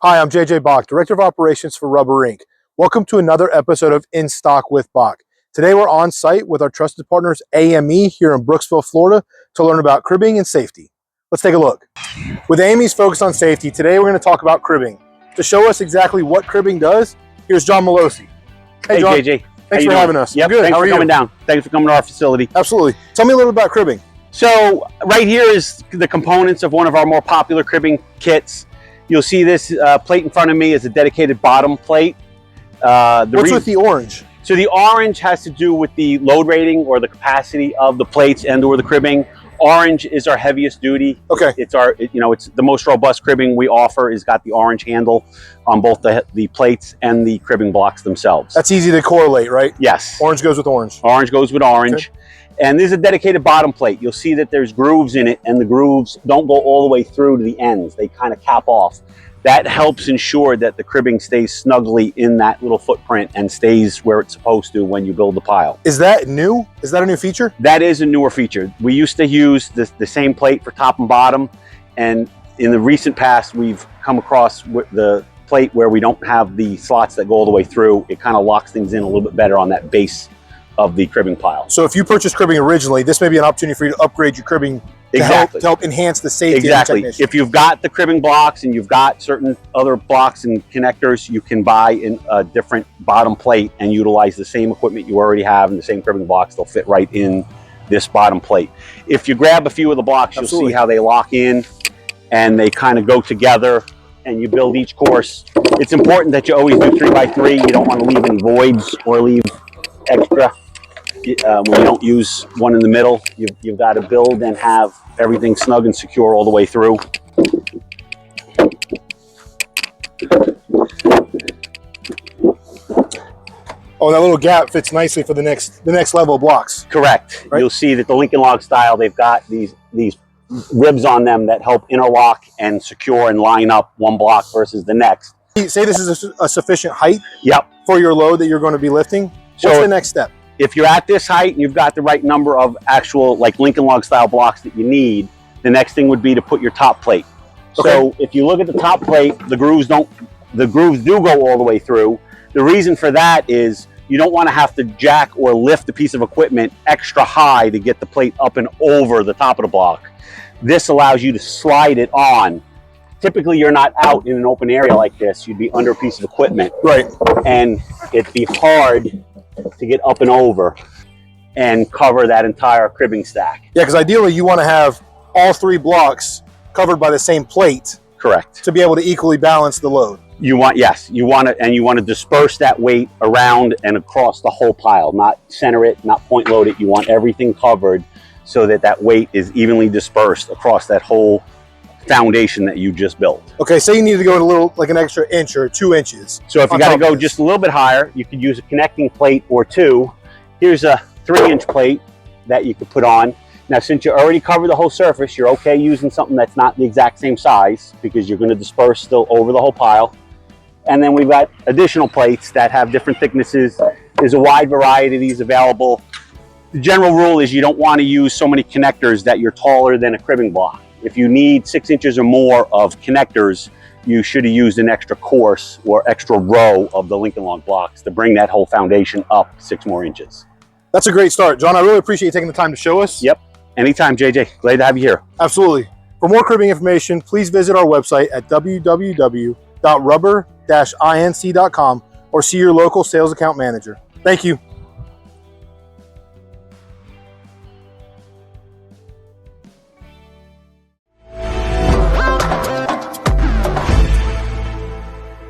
Hi, I'm JJ Bock, Director of Operations for Rubber Inc. Welcome to another episode of In Stock with Bock. Today we're on site with our trusted partners AME here in Brooksville, Florida to learn about cribbing and safety. Let's take a look. With AME's focus on safety, today we're going to talk about cribbing. To show us exactly what cribbing does, here's John Melosci. Hey John, JJ. thanks for having us. Yep, Good. thanks for coming down. Thanks for coming to our facility. Absolutely. Tell me a little about cribbing. So right here is the components of one of our more popular cribbing kits. You'll see this plate in front of me is a dedicated bottom plate. What's with the orange? So the orange has to do with the load rating or the capacity of the plates and or the cribbing. Orange is our heaviest duty. Okay. It's it's the most robust cribbing we offer. Is got the orange handle on both the plates and the cribbing blocks themselves. That's easy to correlate, right? Yes. Orange goes with orange. Orange goes with orange. Okay. And there's a dedicated bottom plate. You'll see that there's grooves in it, and the grooves don't go all the way through to the ends. They kind of cap off. That helps ensure that the cribbing stays snugly in that little footprint and stays where it's supposed to when you build the pile. Is that new? Is that a new feature? That is a newer feature. We used to use the same plate for top and bottom, and in the recent past, we've come across the plate where we don't have the slots that go all the way through. It kind of locks things in a little bit better on that base of the cribbing pile. So if you purchased cribbing originally, this may be an opportunity for you to upgrade your cribbing to help enhance the safety. Exactly. If you've got the cribbing blocks and you've got certain other blocks and connectors, you can buy a different bottom plate and utilize the same equipment you already have and the same cribbing blocks. They'll fit right in this bottom plate. If you grab a few of the blocks, you'll see how they lock in and they kind of go together, and you build each course. It's important that you always do 3x3. You don't want to leave any voids or leave extra. When you don't use one in the middle, you've got to build and have everything snug and secure all the way through. Oh, that little gap fits nicely for the next level of blocks. Correct. Right? You'll see that the Lincoln log style, they've got these ribs on them that help interlock and secure and line up one block versus the next. Say this is a sufficient height. Yep. For your load that you're going to be lifting. What's the next step? If you're at this height and you've got the right number of actual Lincoln log style blocks that you need, the next thing would be to put your top plate. Okay. So if you look at the top plate, the grooves do go all the way through. The reason for that is you don't want to have to jack or lift a piece of equipment extra high to get the plate up and over the top of the block. This allows you to slide it on. Typically, you're not out in an open area like this. You'd be under a piece of equipment. Right. And it'd be hard to get up and over and cover that entire cribbing stack. Yeah, because ideally you want to have all three blocks covered by the same plate. Correct. To be able to equally balance the load. You want to disperse that weight around and across the whole pile, not center it, not point load it. You want everything covered so that weight is evenly dispersed across that whole foundation that you just built. Okay, say you need to go a little, like an extra inch or 2 inches. So if you got to go just a little bit higher, you could use a connecting plate or two. Here's a 3-inch plate that you could put on. Now, since you already covered the whole surface, you're okay using something that's not the exact same size because you're going to disperse still over the whole pile. And then we've got additional plates that have different thicknesses. There's a wide variety of these available. The general rule is you don't want to use so many connectors that you're taller than a cribbing block. If you need 6 inches or more of connectors, you should have used an extra course or extra row of the Lincoln log blocks to bring that whole foundation up 6 more inches. That's a great start. John, I really appreciate you taking the time to show us. Yep. Anytime, JJ. Glad to have you here. Absolutely. For more cribbing information, please visit our website at www.rubber-inc.com or see your local sales account manager. Thank you.